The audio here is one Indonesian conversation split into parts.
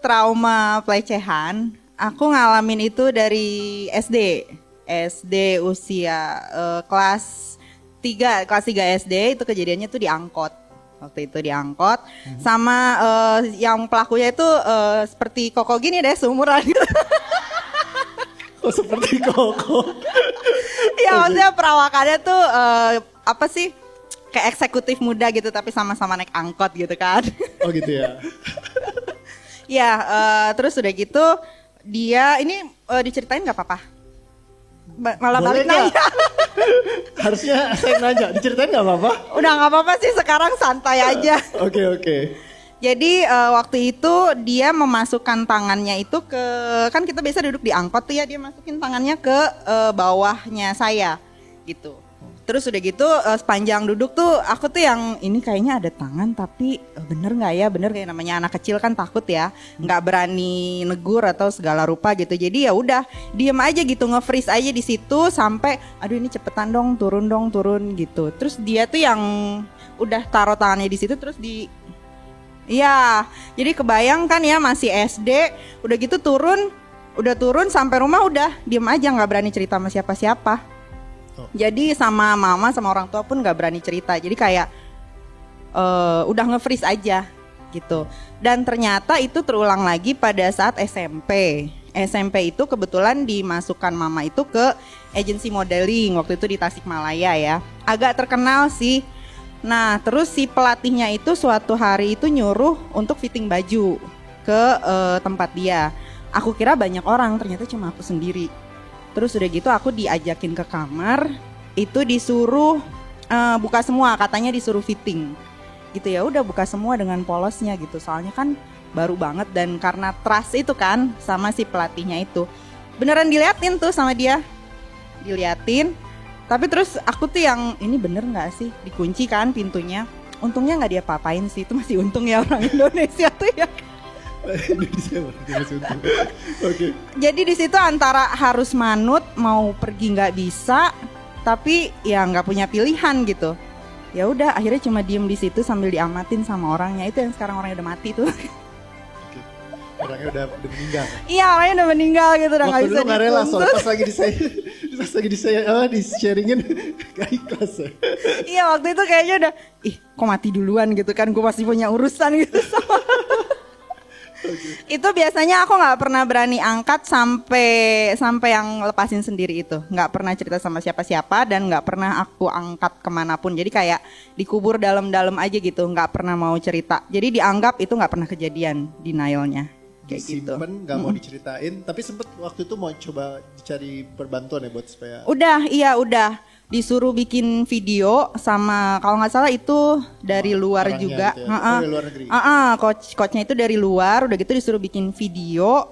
trauma pelecehan, aku ngalamin itu dari SD. SD usia kelas 3 SD itu kejadiannya tuh di angkot. Waktu itu di angkot sama yang pelakunya itu seperti Koko gini deh, seumuran gitu. Oh, seperti Koko. Ya maksudnya perawakannya tuh apa sih? Kayak eksekutif muda gitu tapi sama-sama naik angkot gitu kan. Oh gitu ya. Ya, terus udah gitu dia ini diceritain nggak apa-apa? Malah Boleh balik nanya. Harusnya saya nanya, diceritain nggak apa-apa? Udah nggak apa-apa sih, sekarang santai aja. Oke. Jadi waktu itu dia memasukkan tangannya itu ke, kan kita biasa duduk di angkot tuh ya, dia masukin tangannya ke bawahnya saya gitu. Terus udah gitu sepanjang duduk tuh aku tuh yang ini kayaknya ada tangan tapi bener nggak ya, bener kayak namanya anak kecil kan takut ya, nggak berani negur atau segala rupa gitu. Jadi ya udah diem aja gitu, nge-freeze aja di situ sampai aduh ini cepetan dong turun gitu. Terus dia tuh yang udah taruh tangannya di situ terus di iya, jadi kebayang kan ya masih SD, udah gitu turun sampai rumah udah diem aja nggak berani cerita sama siapa-siapa. Jadi sama mama sama orang tua pun gak berani cerita. Jadi kayak udah nge-freeze aja gitu. Dan ternyata itu terulang lagi pada saat SMP. SMP itu kebetulan dimasukkan mama itu ke agensi modeling. Waktu itu di Tasikmalaya ya. Agak terkenal sih. Nah terus si pelatihnya itu suatu hari itu nyuruh untuk fitting baju ke tempat dia. Aku kira banyak orang, ternyata cuma aku sendiri. Terus udah gitu aku diajakin ke kamar, itu disuruh buka semua, katanya disuruh fitting. Gitu ya, udah buka semua dengan polosnya gitu. Soalnya kan baru banget dan karena trust itu kan sama si pelatihnya itu. Beneran diliatin tuh sama dia. Diliatin. Tapi terus aku tuh yang ini bener enggak sih? Dikunci kan pintunya. Untungnya enggak diapa-apain sih. Itu masih untung ya orang Indonesia tuh ya. Okay. Jadi di situ antara harus manut, mau pergi nggak bisa, tapi ya nggak punya pilihan gitu. Ya udah, akhirnya cuma diem di situ sambil diamatin sama orangnya. Itu yang sekarang orangnya udah mati tuh. Okay. Orangnya udah meninggal. Iya, orangnya udah meninggal gitu, udah nggak bisa dituntut. Rela, soalnya pas lagi di sharingin gak ikhlas ya. Iya, waktu itu kayaknya udah, kok mati duluan gitu kan, gue masih punya urusan gitu sama. Itu biasanya aku nggak pernah berani angkat sampai yang lepasin sendiri itu, nggak pernah cerita sama siapa-siapa dan nggak pernah aku angkat kemanapun. Jadi kayak dikubur dalam-dalam aja gitu, nggak pernah mau cerita. Jadi dianggap itu nggak pernah kejadian, denialnya kayak gitu. Disimpen, nggak mau diceritain. Tapi sempet waktu itu mau coba dicari perbantuan ya buat supaya. Udah. Disuruh bikin video sama kalau nggak salah itu dari luar juga, gitu ya? Dari luar negeri. Coachnya itu dari luar, udah gitu disuruh bikin video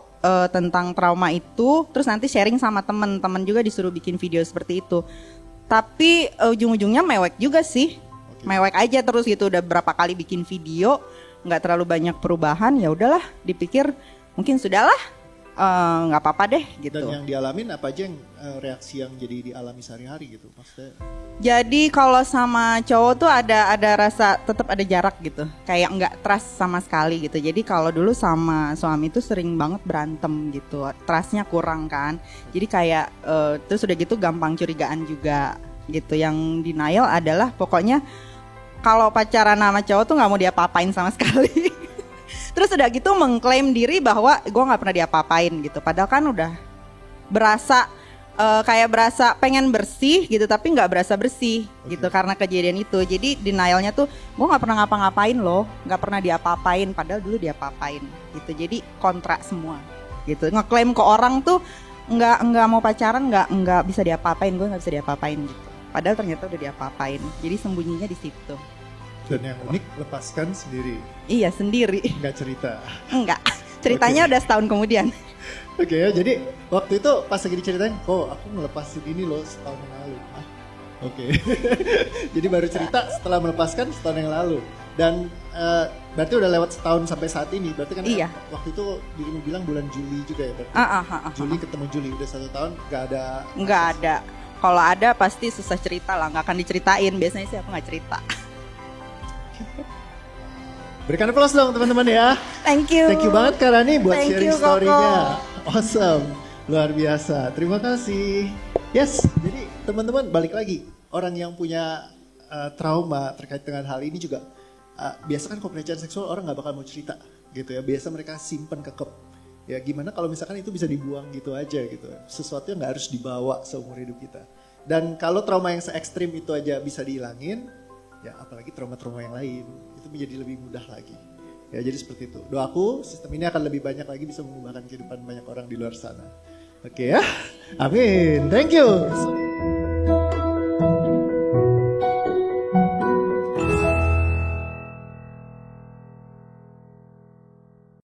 tentang trauma itu, terus nanti sharing sama teman-teman juga disuruh bikin video seperti itu. Tapi ujung-ujungnya mewek juga sih, mewek aja terus gitu. Udah berapa kali bikin video, nggak terlalu banyak perubahan, ya udahlah, dipikir mungkin sudahlah. Nggak apa-apa deh gitu. Dan yang dialamin apa aja yang reaksi yang jadi dialami sehari-hari gitu maksudnya? Jadi kalau sama cowok tuh ada rasa tetap ada jarak gitu, kayak nggak trust sama sekali gitu. Jadi kalau dulu sama suami tuh sering banget berantem gitu, trustnya kurang kan. Jadi kayak terus udah gitu gampang curigaan juga gitu. Yang denial adalah pokoknya kalau pacaran sama cowok tuh nggak mau diapa-apain sama sekali. Terus udah gitu mengklaim diri bahwa gue nggak pernah diapa-apain gitu. Padahal kan udah berasa kayak berasa pengen bersih gitu, tapi nggak berasa bersih gitu karena kejadian itu. Jadi denialnya tuh gue nggak pernah ngapa-ngapain loh, nggak pernah diapa-apain. Padahal dulu diapa-apain gitu. Jadi kontra semua gitu. Ngeklaim ke orang tuh nggak mau pacaran, nggak bisa diapa-apain, gue nggak bisa diapa-apain gitu. Padahal ternyata udah diapa-apain. Jadi sembunyinya di situ. Dan yang unik lepaskan sendiri. Iya sendiri. Enggak cerita. Enggak. Ceritanya udah setahun kemudian. Oke ya, jadi waktu itu pas lagi diceritain, aku ngelepasin ini loh setahun yang lalu. Oke. Jadi baru cerita setelah melepaskan setahun yang lalu. Dan berarti udah lewat setahun sampai saat ini. Berarti kan iya. Waktu itu dirimu bilang bulan Juli juga ya berarti. Juli ketemu Juli udah 1 tahun nggak ada. Nggak ada. Kalau ada pasti susah cerita lah, nggak akan diceritain. Biasanya sih aku nggak cerita. Berikan applause dong teman-teman ya. Thank you. Thank you banget Kak Rani buat Thank sharing you, Koko. story-nya. Awesome. Luar biasa. Terima kasih. Yes, jadi teman-teman balik lagi. Orang yang punya trauma terkait dengan hal ini juga biasa kan kalau pelecehan seksual orang nggak bakal mau cerita gitu ya. Biasa mereka simpen kekep. Ya gimana kalau misalkan itu bisa dibuang gitu aja gitu. Sesuatu yang nggak harus dibawa seumur hidup kita. Dan kalau trauma yang se-ekstrim itu aja bisa dihilangin, ya apalagi trauma-trauma yang lain itu menjadi lebih mudah lagi. Ya jadi seperti itu. Doaku sistem ini akan lebih banyak lagi bisa mengubahkan kehidupan banyak orang di luar sana. Oke ya. Amin. Thank you.